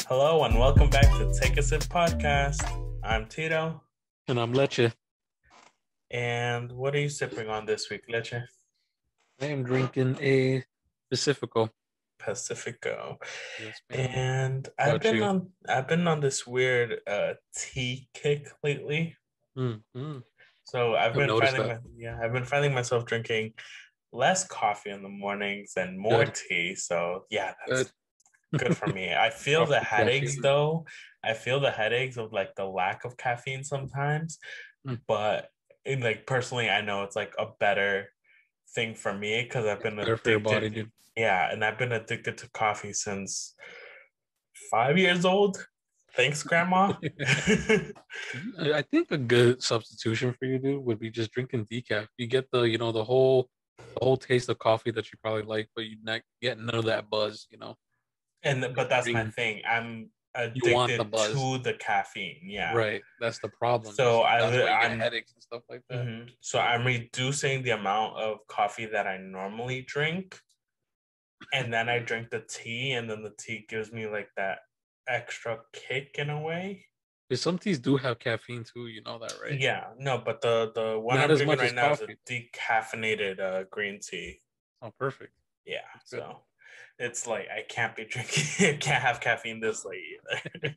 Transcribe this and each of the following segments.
Hello and welcome back to Take a Sip podcast. I'm Tito. And I'm Leche. And what are you sipping on this week, Leche? I am drinking a Pacifico. Pacifico. Yes, ma'am. And I've About been you? on this weird tea kick lately. Mm-hmm. So I've I've been noticed that. I've been finding myself drinking less coffee in the mornings and more Good. tea. So yeah, Good. that's good for me. I feel Off the the headaches caffeine. though. I feel the headaches of like the lack of caffeine sometimes. Mm. But like personally, I know it's like a better thing for me because I've It's been better for your body, addicted. dude. Yeah, and I've been addicted to coffee since 5 years old. Thanks, Grandma. I think a good substitution for you, dude, would be just drinking decaf. You get the whole taste of coffee that you probably like, but you not get none of that buzz. And Like but that's my drink, thing. I'm you want the addicted buzz, to the caffeine. Yeah. right? That's the problem. So That's why you get I'm headaches and stuff like that. mhm. So I'm reducing the amount of coffee that I normally drink, and then I drink the tea, and then the tea gives me like that extra kick in a way. Because some teas do have caffeine too. You know that, right? Yeah, no, but the one Not I'm as drinking much right as now is a coffee. decaffeinated green tea. Oh, perfect. Yeah, That's good. so it's like I can't be drinking, can't have caffeine this late either.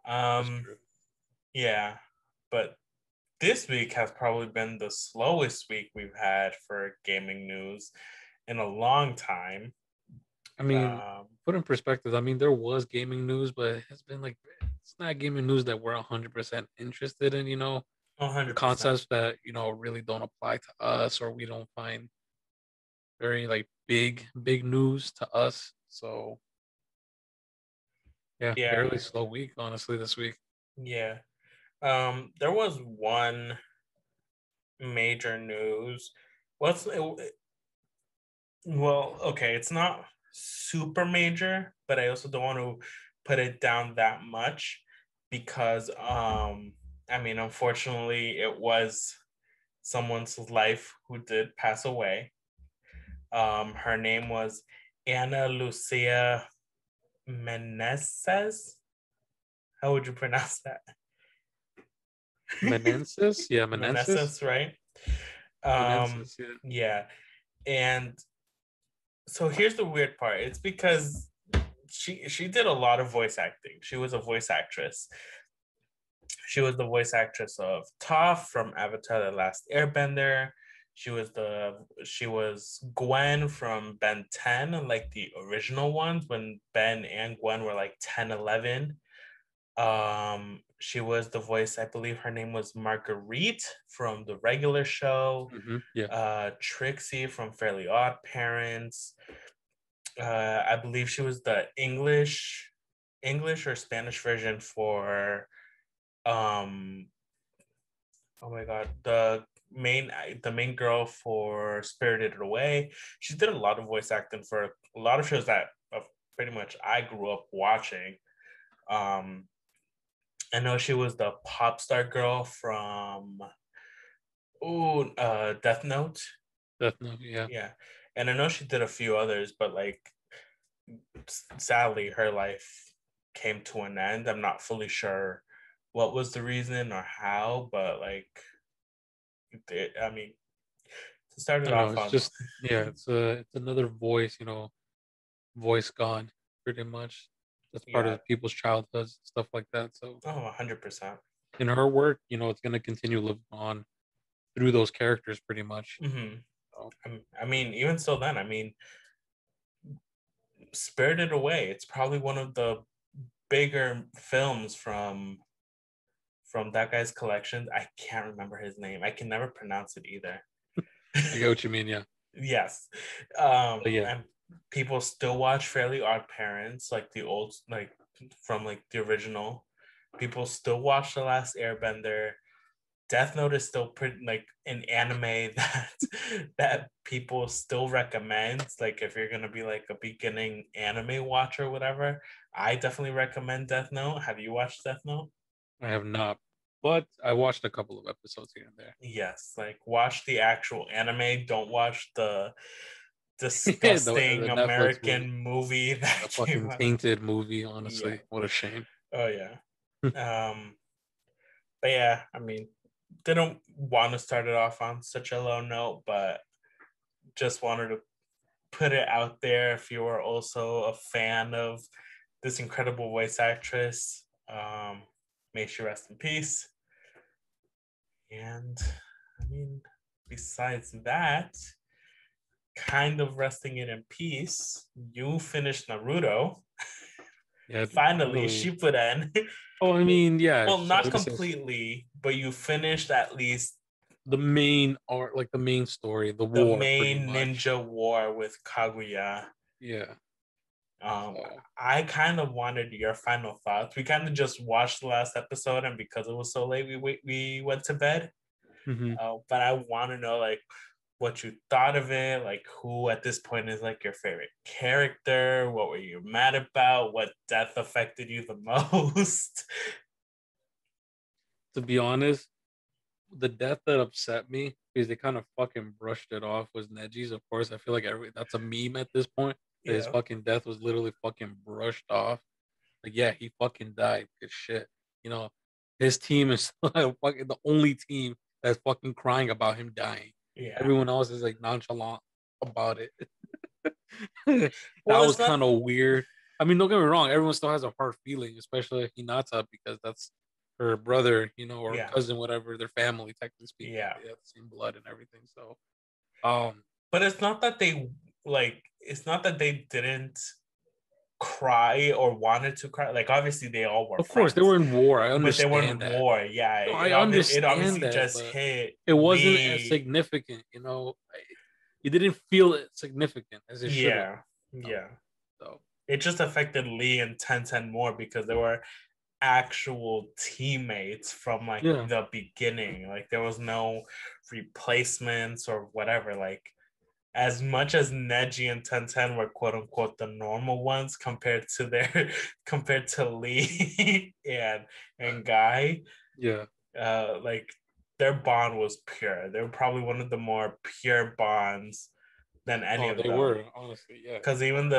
That's um, true. yeah, but this week has probably been the slowest week we've had for gaming news in a long time. I mean, Um, put in perspective, I mean, there was gaming news, but it's been like, it's not gaming news that we're 100% interested in, the 100%. concepts that, really don't apply to us or we don't find very like big news to us. So, yeah, Yeah, fairly slow week, honestly, this week. yeah. There was one major news. What's Well, okay, it's not super major, but I also don't want to put it down that much because I mean, unfortunately, it was someone's life who did pass away. Her name was Ana Lucia Meneses. How would you pronounce that? Menenses? Yeah, Menenses? Meneses, right? Um, Menenses, yeah. yeah. And so here's the weird part. It's because she did a lot of voice acting. She was a voice actress. She was the voice actress of Toph from Avatar: The Last Airbender. She was Gwen from Ben 10, like the original ones when Ben and Gwen were like 10, 11. She was the voice, I believe her name was Marguerite from the regular show. Yeah. Trixie from Fairly Odd Parents. I believe she was the English or Spanish version for um oh my god, the main girl for Spirited Away. She did a lot of voice acting for a lot of shows that pretty much I grew up watching. Um I know she was the pop star girl from Death Note. Definitely, yeah. Yeah. And I know she did a few others, but like sadly her life came to an end. I'm not fully sure what was the reason or how, but like I mean, to start I it know, off it's on just, yeah, it's another voice, voice gone, pretty much. That's part yeah, of people's childhoods, stuff like that. So 100%. in her work, it's going to continue living on through those characters, pretty much. Mm-hmm. So I mean, even still, then I mean, Spirited Away. It's probably one of the bigger films from that guy's collection. I can't remember his name. I can never pronounce it either. I get what you mean, yeah. Yes. But yeah, And people still watch Fairly Odd Parents, like the old, like from like the original. People still watch The Last Airbender. Death Note is still pretty like an anime that people still recommend. Like if you're gonna be like a beginning anime watcher or whatever, I definitely recommend Death Note. Have you watched Death Note? I have not, but I watched a couple of episodes here and there. Yes, like watch the actual anime. Don't watch disgusting the Netflix American movie that a came fucking out. tainted movie. Yeah. Honestly, what a shame. Oh yeah. But yeah, I mean, didn't want to start it off on such a low note, but just wanted to put it out there if you are also a fan of this incredible voice actress. May she rest in peace. And I mean, besides that, kind of resting it in peace, you finished Naruto. Yeah, Finally, finally. Shippuden. Oh, I mean, yeah. Well, not This is completely, but you finished at least the main art, like the main story, the the war, pretty main much. ninja war with Kaguya. Yeah. Um, So I kind of wanted your final thoughts. We kind of just watched the last episode, and because it was so late, we went to bed. mhm. But I want to know like what you thought of it, like who at this point is like your favorite character. What were you mad about? What death affected you the most? To be honest, the death that upset me because they kind of fucking brushed it off was Neji's. Of course, I feel like that's a meme at this point. That his Yeah, fucking death was literally fucking brushed off. Like, yeah, he fucking died. Good shit. You know, his team is fucking the only team that's fucking crying about him dying. yeah. Everyone else is like nonchalant about it. That Well, was it's not. kind of weird. I mean, don't get me wrong. Everyone still has a hard feeling, especially Hinata, because that's her brother, or Yeah, cousin, whatever. Their family, technically speaking, yeah. they have the same blood and everything. So, um, But it's not that they like. It's not that they didn't cry or wanted to cry. Like obviously they all were of course, they friends, were in war. I but they were understand in that. war. Yeah, No, I it understand obviously that, just but hit it wasn't as Lee. significant. You didn't feel it significant as it should have. Yeah, You know? yeah. So, It just affected Lee and Ten more because they were actual teammates from like yeah, the beginning. Like there was no replacements or whatever. Like as much as Neji and Ten were quote unquote the normal ones compared to Lee and Guy, yeah. like their bond was pure. They were probably one of the more pure bonds than any Oh, of they them. were honestly, yeah. Because even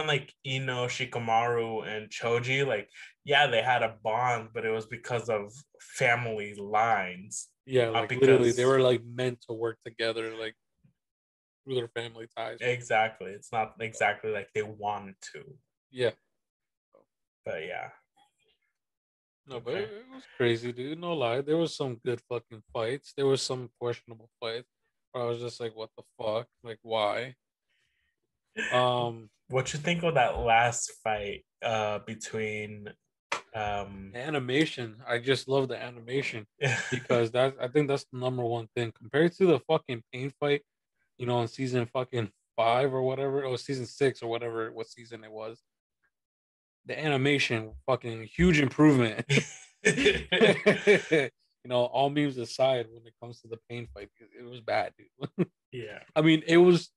like Ino, Shikamaru, and Choji, like yeah, they had a bond, but it was because of family lines, Yeah, not like literally, they because were like meant to work together, like through their family ties. exactly. It's not exactly like they wanted to, Yeah, but yeah. no, but Okay. it was crazy, dude. No lie, there was some good fucking fights. There was some questionable fights. Where I was just like, what the fuck? Like, why? Um, What you think of that last fight between um Animation. I just love the animation because I think that's the number one thing compared to the fucking pain fight. On season fucking 5 or whatever, or season 6 or whatever, what season it was. The animation, fucking huge improvement. All memes aside, when it comes to the pain fight, it was bad, dude. yeah. I mean, it was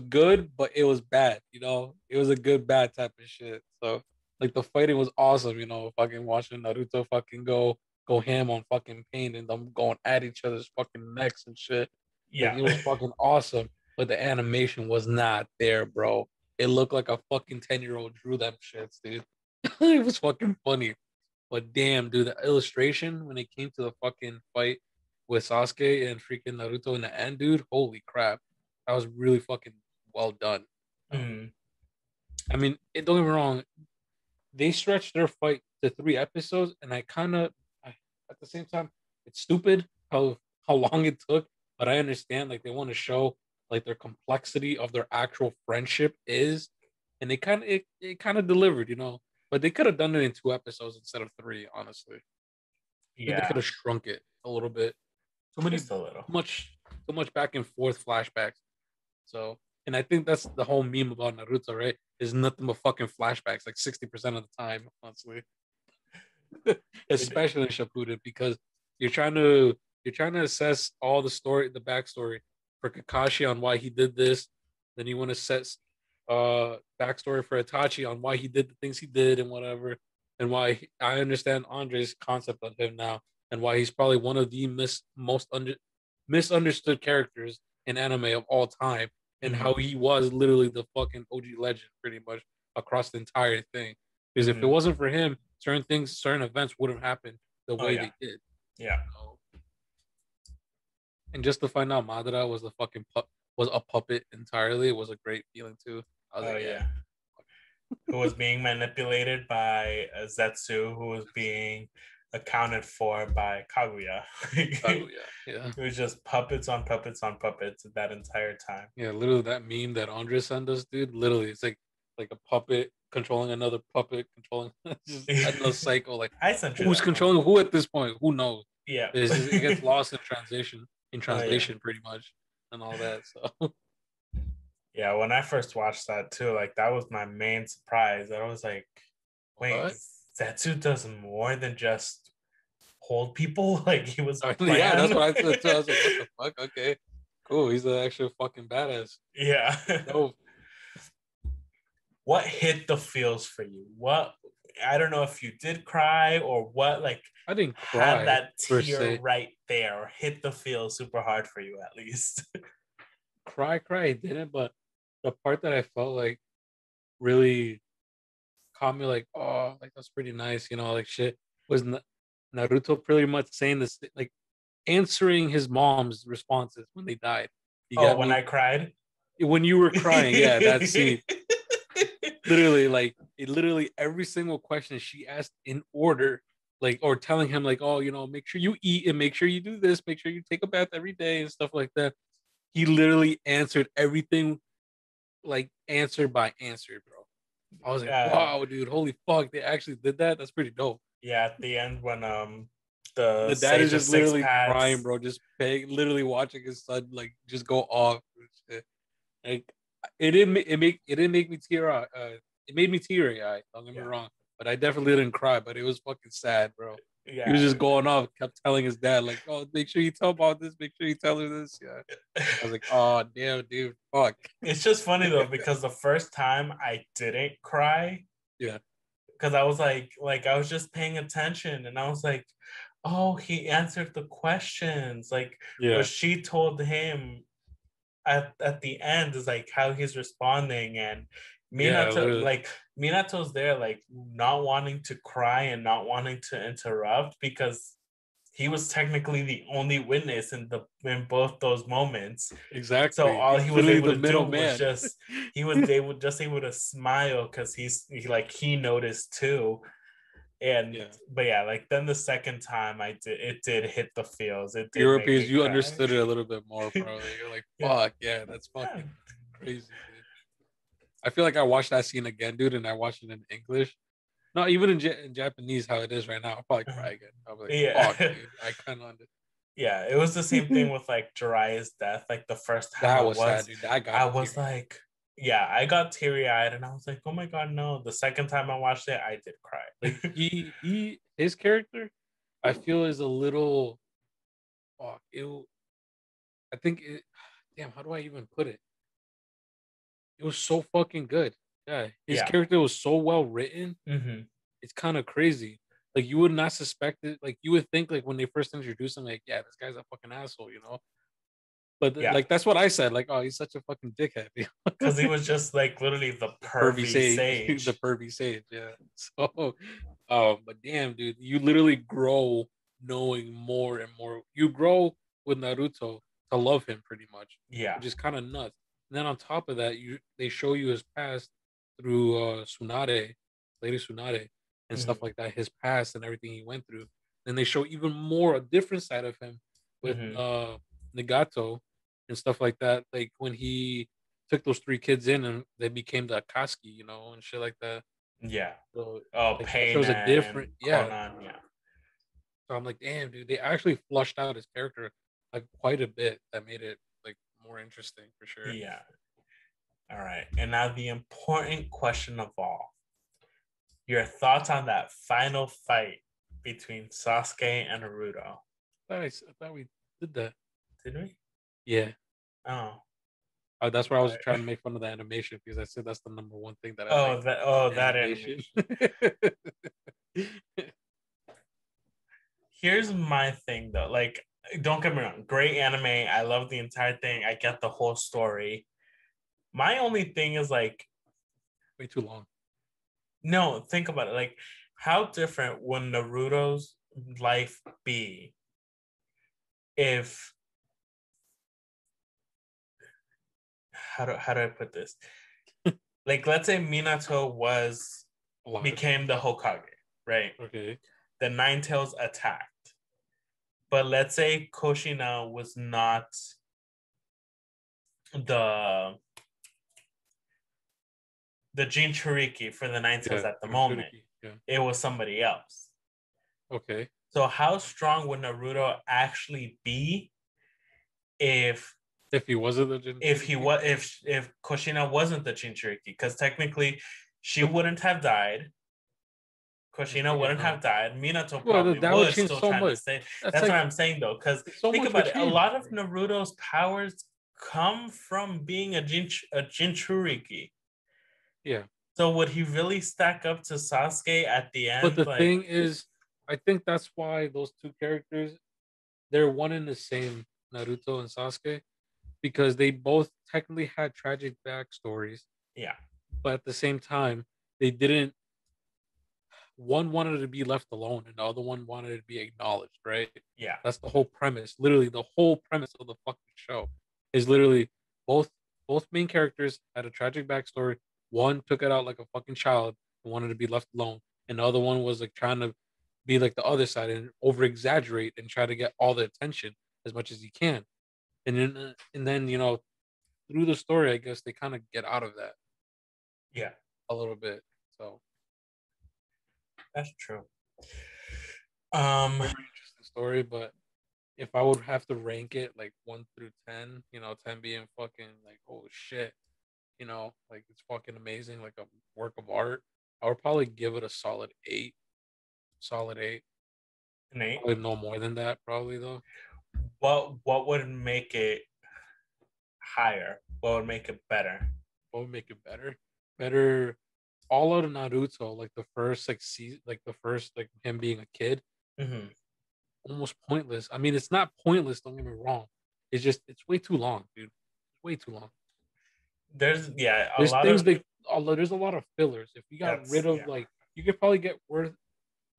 good, but it was bad. It was a good bad type of shit. So like the fighting was awesome. Fucking watching Naruto fucking go ham on fucking pain and them going at each other's fucking necks and shit. Like Yeah. it was fucking awesome, but the animation was not there, bro. It looked like a fucking 10-year-old drew them shits, dude. It was fucking funny. But damn, dude, the illustration when it came to the fucking fight with Sasuke and freaking Naruto in the end, dude, holy crap. That was really fucking well done. Um, Mm. I mean, don't get me wrong, they stretched their fight to 3 episodes, and at the same time, it's stupid how long it took, but I understand like they want to show like their complexity of their actual friendship is, and it kind of delivered, but they could have done it in 2 episodes instead of three. Honestly, I think they could Yeah. have shrunk it a little bit. Too Just a little. much back and forth flashbacks. So, and I think that's the whole meme about Naruto, right? Is nothing but fucking flashbacks, like 60% of the time, honestly. It, Especially in Shippuden, because you're trying to you're trying to assess all the backstory for Kakashi on why he did this. Then you want to set backstory for Itachi on why he did the things he did and whatever, and I understand Andre's concept of him now, and why he's probably one of the misunderstood characters in anime of all time. and how he was literally the fucking OG legend pretty much across the entire thing. Because if it wasn't for him, certain events wouldn't happen the way they did. Yeah. And just to find out Madara was was a puppet entirely, it was a great feeling too. I was yeah. Who was being manipulated by Zetsu, who was being accounted for by Kaguya. Kaguya, yeah. It was just puppets on puppets on puppets that entire time. Yeah, literally that meme that Andre sent us, dude. Literally, it's like a puppet controlling another puppet, controlling just another cycle. Like I sent you who's controlling who at this point? Who knows? Yeah, it gets lost in translation, pretty much, and all that. So yeah, when I first watched that too, like that was my main surprise. I was like, wait, what? Zetsu does more than just hold people. Like he was yeah, that's what I said too. I was like, what the fuck? Okay, cool. He's an actual fucking badass. Yeah. No. What hit the feels for you? What, I don't know if you did cry or what, like I didn't cry had that tear right there or hit the feel super hard for you at least. cry, I didn't, but the part that I felt like really caught me like, oh, like that's pretty nice, like shit was Naruto pretty much saying this, like answering his mom's responses when they died. You got when me? I cried? When you were crying, yeah, that scene. Literally, like literally every single question she asked in order, like, or telling him like, oh, make sure you eat and make sure you do this, make sure you take a bath every day and stuff like that. He literally answered everything, like answer by answer, bro. I was like, wow, dude, holy fuck, they actually did that. That's pretty dope. Yeah, at the end when the dad is just literally crying, bro, just literally watching his son like just go off. Like it didn't make me tear out. It made me teary eyed. Don't get me wrong, but I definitely didn't cry. But it was fucking sad, bro. Yeah, he was just going off, kept telling his dad like, "Oh, make sure you tell about this. Make sure you tell her this." Yeah, I was like, "Oh, damn, dude, fuck." It's just funny though because the first time I didn't cry. Yeah. Because I was like I was just paying attention, and I was like, "Oh, he answered the questions." Like what she told him at the end is like how he's responding, and Minato's there like not wanting to cry and not wanting to interrupt because he was technically the only witness in both those moments. Exactly. So all he was able to do was just he was able to smile because he noticed too. And but yeah, like then the second time it did hit the feels. It did Europeans, you understood it a little bit more, probably. You're like, fuck, yeah, that's fucking crazy, dude. I feel like I watched that scene again, dude, and I watched it in English. Not even in Japanese, how it is right now. I'll probably cry again. I'll be like, fuck, dude. I kind of understand. Yeah, it was the same thing with like Jiraiya's death. Like the first time that was sad, dude. I was like, yeah, I got teary eyed, and I was like, oh my god, no. The second time I watched it, I did cry. Like his character, I feel is a little. Fuck, I think damn, how do I even put it? It was so fucking good. Yeah, his character was so well written. Mm-hmm. It's kind of crazy. Like you would not suspect it. Like you would think, like when they first introduced him, like, yeah, this guy's a fucking asshole, But like that's what I said. Like, oh, he's such a fucking dickhead. Because he was just like literally the pervy sage. The pervy sage, yeah. So, but damn, dude, you literally grow knowing more and more. You grow with Naruto to love him pretty much. Yeah. Which is kind of nuts. And then on top of that, they show you his past through Tsunade, Lady Tsunade, and stuff like that, his past and everything he went through. Then they show even more a different side of him with Nagato and stuff like that. Like when he took those 3 kids in and they became the Akatsuki, and shit like that. Yeah. So, like, Pain shows a different, Conan, yeah. So I'm like, damn, dude, they actually flushed out his character like quite a bit. That made it like more interesting for sure. Yeah. All right. And now the important question of all. Your thoughts on that final fight between Sasuke and Naruto? I thought we did that. Did we? Yeah. Oh. That's where I was trying to make fun of the animation because I said that's the number one thing that I like. That animation. Here's my thing though. Like, don't get me wrong, great anime. I love the entire thing. I get the whole story. My only thing is like, Way too long. no, think about it. Like, how different would Naruto's life be if how do I put this? Like, let's say Minato became the Hokage, right? Okay. The Nine Tails attacked, but let's say Kushina was not the Jinchuriki for the Nine Tails Yeah. at the moment. Jinchuriki. Yeah. It was somebody else. Okay. So how strong would Naruto actually be if If he wasn't the Jinchuriki? if Kushina wasn't the Jinchuriki? Because technically, she wouldn't have died. Kushina Yeah, wouldn't no. have died. Minato Well, probably that would would change still so trying to much. stay. That's That's what like I'm saying though. Because so think much would about it, a change. lot of Naruto's powers come from being a Jinchuriki. Yeah. So would he really stack up to Sasuke at the But end? the Like, thing is, I think that's why those two characters, they're one and the same, Naruto and Sasuke, because they both technically had tragic backstories, yeah, but at the same time, they didn't. One wanted to be left alone, and the other one wanted to be acknowledged. Right? yeah. That's the whole premise. Literally, the whole premise of the fucking show is literally both both main characters had a tragic backstory. One took it out like a fucking child and wanted to be left alone, and the other one was like trying to be like the other side and over exaggerate and try to get all the attention as much as he can. And then through the story, I guess they kind of get out of that Yeah, a little bit. So that's true. Um, very interesting story, but if I would have to rank it like 1 through 10, 10 being fucking like, oh shit, like it's fucking amazing, like a work of art, I would probably give it a solid 8. Solid 8. Nate, Probably no more than that, probably though. what would make it higher? What would make it better? What would make it better? Better all out of Naruto, like the first like season, like the first like him being a kid, Mm-hmm. almost pointless. I mean, it's not pointless, don't get me wrong. It's way too long, dude. It's way too long. There's a There's lot things of that there's a lot of fillers. If you got that's rid of like, you could probably get worth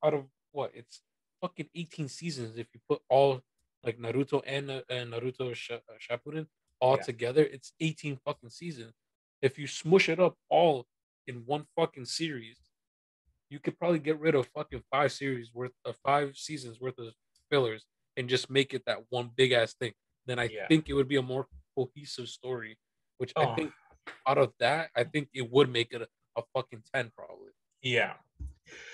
out of what it's fucking 18 seasons if you put all like Naruto and Naruto Shippuden all yeah. together. It's 18 fucking seasons. If you smush it up all in one fucking series, you could probably get rid of fucking 5 seasons worth of fillers and just make it that one big ass thing. Then I Yeah. think it would be a more cohesive story, which I Oh, think out of that, I think it would make it a fucking 10 probably. yeah.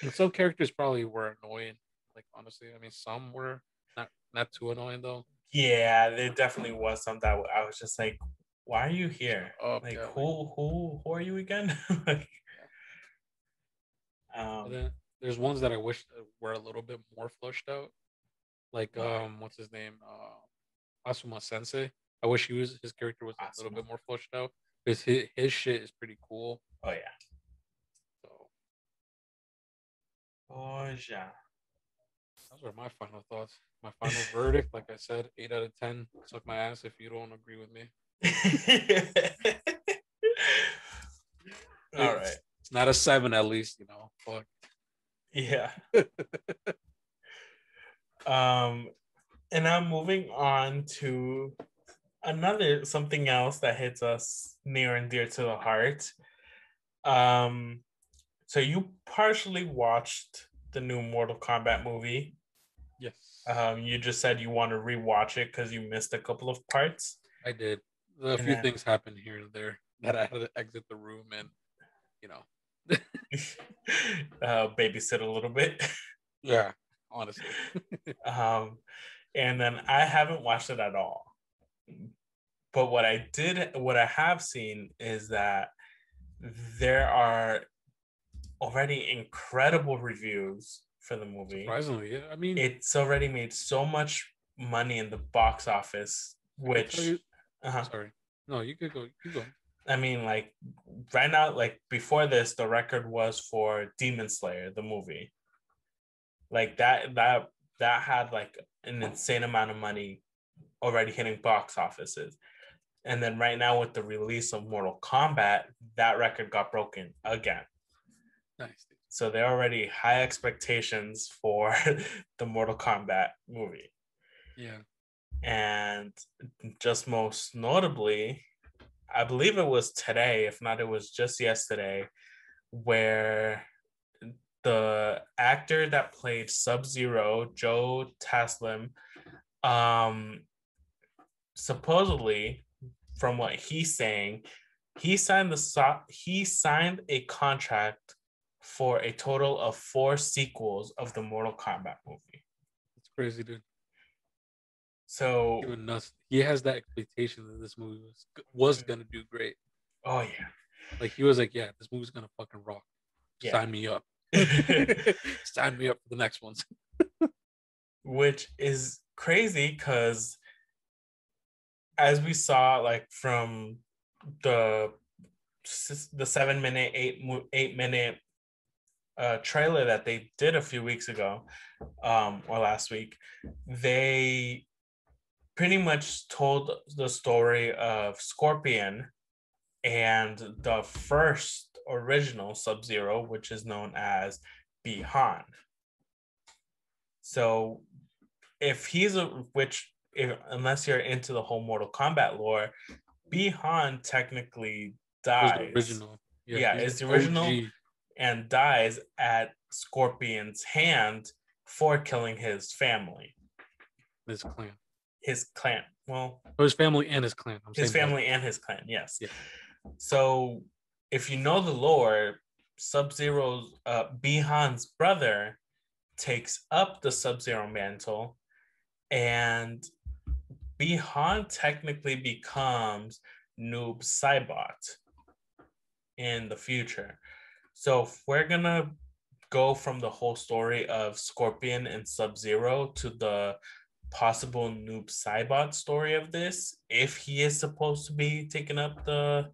And some characters probably were annoying. Like honestly, I mean, some were not too annoying though. Yeah, there definitely was some that I was just like, why are you Shut here? up, Like, yeah. Like, who are you again? Like, yeah. But um, then there's ones that I wish were a little bit more flushed out. Like like what's his name? Asuma Sensei. I wish his character was a little Asuma. bit more flushed out because his shit is pretty cool. Oh yeah. So Oh yeah. those are my final thoughts. My final verdict, like I said, 8 out of 10. Suck my ass if you don't agree with me. All right. It's not a 7 at least, Fuck. Yeah. Um, and now moving on to another something else that hits us near and dear to the heart. Um, so you partially watched the new Mortal Kombat movie. Yes. You just said you want to rewatch it because you missed a couple of parts. I did. A And few then things happened here and there that I had to exit the room and, you know. babysit a little bit. Yeah, honestly. um, and then I haven't watched it at all. But what I have seen is that there are already incredible reviews for the movie. Surprisingly, yeah. I mean, It's already made so much money in the box office, I could tell which, you. Sorry. No, you could go. Keep going. I mean, like right now, like before this, the record was for Demon Slayer, the movie. Like that had like an insane amount of money already hitting box offices. And then right now with the release of Mortal Kombat, that record got broken again. Nice. So there are already high expectations for the Mortal Kombat movie. Yeah. And just most notably, I believe it was today, if not, it was just yesterday, where the actor that played Sub-Zero, Joe Taslim, supposedly, from what he's saying, he signed a contract for a total of 4 sequels of the Mortal Kombat movie. It's crazy, dude. So Even nuts. He has that expectation that this movie was gonna do great. oh yeah. Like he was like, yeah, this movie's gonna fucking rock. Yeah. Sign me up. Sign me up for the next ones. Which is crazy because as we saw, like from the 7 minute, 8 minute trailer that they did a few weeks ago, or last week, they pretty much told the story of Scorpion and the first original Sub-Zero, which is known as Bi-Han. So if he's unless you're into the whole Mortal Kombat lore, Bi-Han technically Was the dies. original. Yeah, it's the original OG. And dies at Scorpion's hand for killing his family. His clan. His clan. Well, or his family and his clan. His family and his clan, yes. Yeah. So if you know the lore, Sub-Zero's Bi-Han's brother takes up the Sub-Zero mantle, and Bi-Han technically becomes Noob Saibot in the future. So if we're gonna go from the whole story of Scorpion and Sub-Zero to the possible Noob Saibot story of this, if he is supposed to be taking up the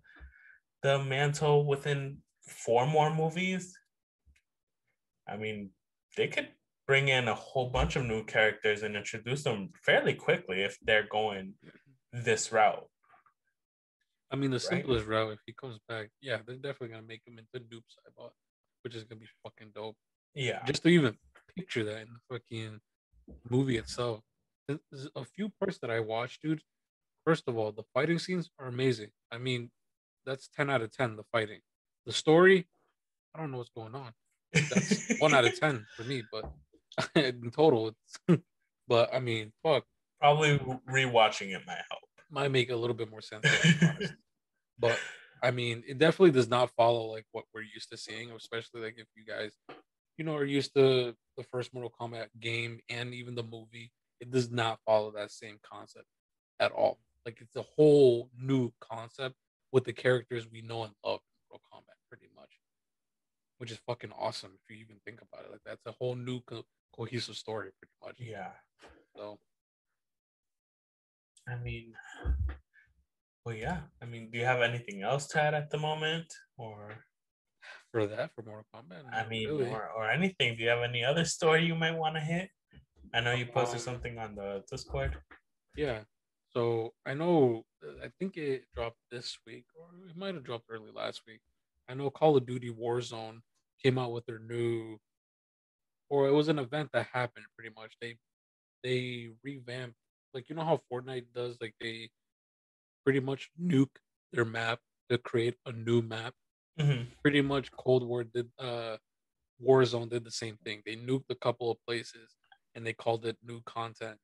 mantle within 4 more movies, I mean, they could bring in a whole bunch of new characters and introduce them fairly quickly if they're going this route. I mean, the simplest route, if he comes back, yeah, they're definitely gonna make him into Noob Saibot, which is gonna be fucking dope. Yeah. Just to even picture that in the fucking movie itself. There's a few parts that I watched, dude. First of all, the fighting scenes are amazing. I mean, that's 10 out of 10, the fighting. The story, I don't know what's going on. That's 1 out of 10 for me, but in total, it's but I mean, fuck. Probably rewatching it might help. Might make a little bit more sense, honestly. But I mean, it definitely does not follow like what we're used to seeing, especially like if you guys, are used to the first Mortal Kombat game and even the movie. It does not follow that same concept at all. Like it's a whole new concept with the characters we know and love in Mortal Kombat, pretty much, which is fucking awesome if you even think about it. Like that's a whole new cohesive story, pretty much. Yeah. So, I mean, well, yeah. I mean, do you have anything else to add at the moment, or for Mortal Kombat? I mean, really. or anything? Do you have any other story you might want to hit? I know you posted something on the Discord. Yeah. So I know, I think it dropped this week, or it might have dropped early last week. I know Call of Duty Warzone came out with their new, or it was an event that happened pretty much. They revamped, like how Fortnite does, like they pretty much nuke their map to create a new map. Mm-hmm. Pretty much Cold War did, Warzone did the same thing. They nuked a couple of places and they called it new content.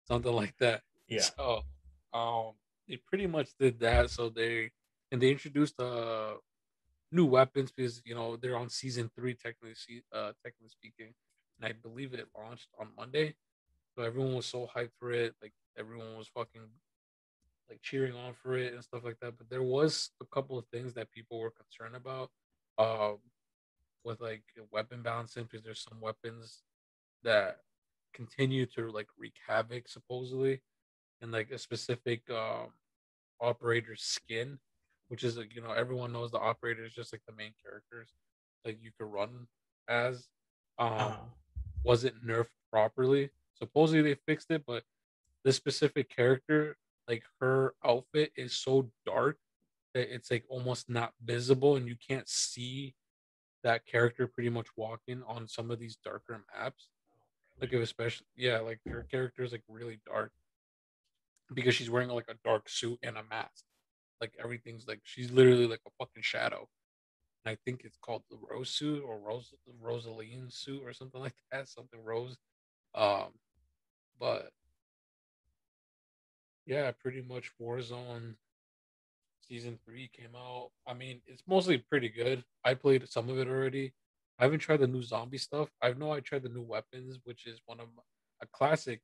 Something like that. Yeah. So, they pretty much did that. So they introduced new weapons because they're on season 3 technically speaking, and I believe it launched on Monday. So everyone was so hyped for it. Like everyone was fucking like cheering on for it and stuff like that. But there was a couple of things that people were concerned about, um, with like weapon balancing because there's some weapons that continue to like wreak havoc supposedly, and like a specific operator's skin, which is like everyone knows the operator is just like the main characters like you could run as, wasn't nerfed properly. Supposedly they fixed it, but this specific character like her outfit is so dark that it's like almost not visible, and you can't see that character pretty much walking on some of these darker maps. Like if especially yeah, like her character is like really dark because she's wearing like a dark suit and a mask. Like everything's like she's literally like a fucking shadow. And I think it's called the Rose suit or Rosaline suit or something like that. Something Rose. Um, but yeah, pretty much Warzone season 3 came out. I mean, it's mostly pretty good. I played some of it already. I haven't tried the new zombie stuff. I know I tried the new weapons, which is a classic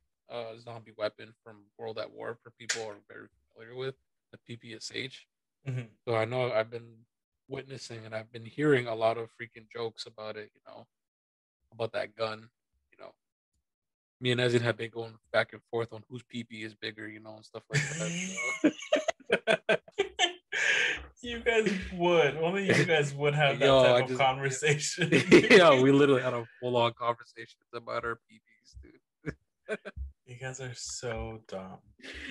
zombie weapon from World at War for people who are very familiar with the PPSH. Mhm. So I know I've been witnessing and I've been hearing a lot of freaking jokes about it, about that gun. You know, me and Ezin have been going back and forth on whose PP is bigger, and stuff like that. So. You guys would. Only you guys would have that Yo, type I of just conversation. yeah, we literally had a full on conversation about our PPs, dude. You guys are so dumb.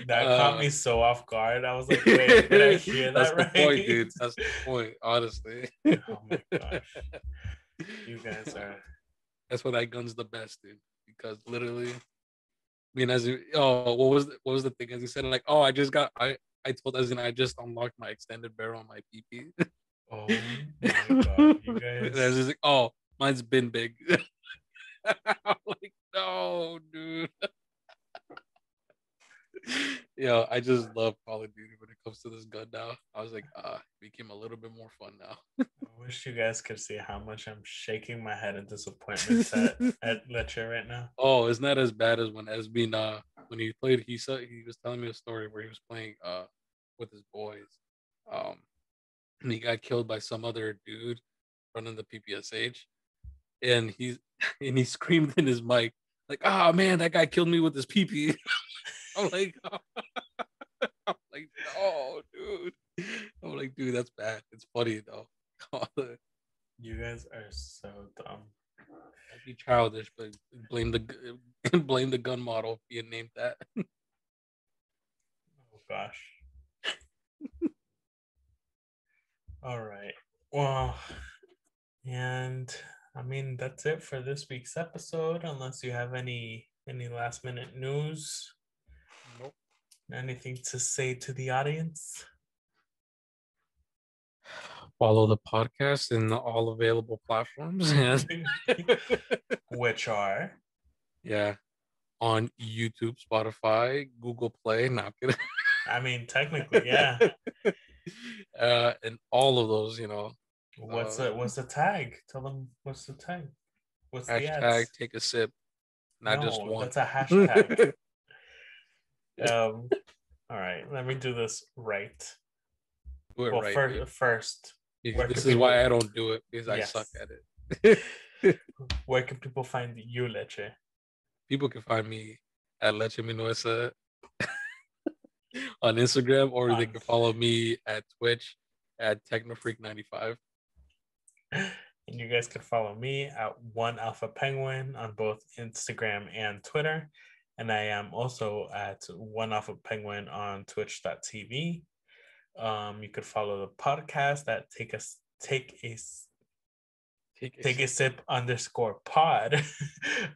That caught Uh, me so off guard. I was like, wait, did I hear that's that the point, right? dude. That's the point, honestly. Oh my gosh. You guys are. That's why that gun's the best, dude. Because literally, I mean, what was the thing? As he said, like, oh, I told Ezin I just unlocked my extended barrel on my PP. Oh my god. You And I was guys. just like, oh, mine's been big. I'm like, no, dude. Yeah, I just love Call of Duty when it comes to this gun now. I was like, it became a little bit more fun now. I wish you guys could see how much I'm shaking my head in disappointment at Leche right now. Oh, it's not as bad as when he played. He was telling me a story where he was playing with his boys, um, and he got killed by some other dude running the PPSH, and he screamed in his mic like, "Oh man, that guy killed me with his PP." I'm like, I'm like, no, dude. I'm like, dude, that's bad. It's funny though. You guys are so dumb. Don't be childish, but blame the blame the gun model being named that. Oh gosh. All right. Well, and I mean that's it for this week's episode. Unless you have any last minute news, Nope. anything to say to the audience? Follow the podcast in all available platforms, and Which are? yeah, on YouTube, Spotify, Google Play. Not kidding. I mean, technically, yeah. And all of those, What's the tag? Tell them what's the tag. What's the hashtag ads? take a sip, not just No, one. that's a hashtag. Um, all right, let me do this right. Do it Well, right, dude. first, where can This is why people? I don't do it because I suck Yes, at it. where can people find you, Leche? People can find me at Leche Minuesa on Instagram, or they On can follow me at Twitch at TechnoFreak95. and you guys can follow me at One Alpha Penguin on both Instagram and Twitter, and I am also at One Alpha Penguin on Twitch.tv. You could follow the podcast at take a sip underscore pod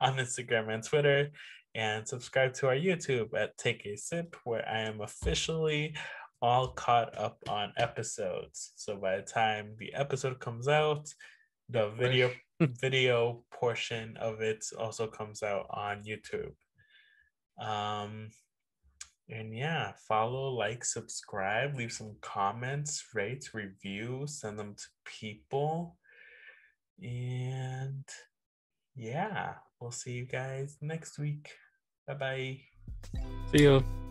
on Instagram and Twitter, and subscribe to our YouTube at Take a Sip, where I am officially all caught up on episodes. So by the time the episode comes out, the video portion of it also comes out on YouTube. And yeah, follow, like, subscribe, leave some comments, rate, review, send them to people. And yeah, we'll see you guys next week. Bye bye. See you.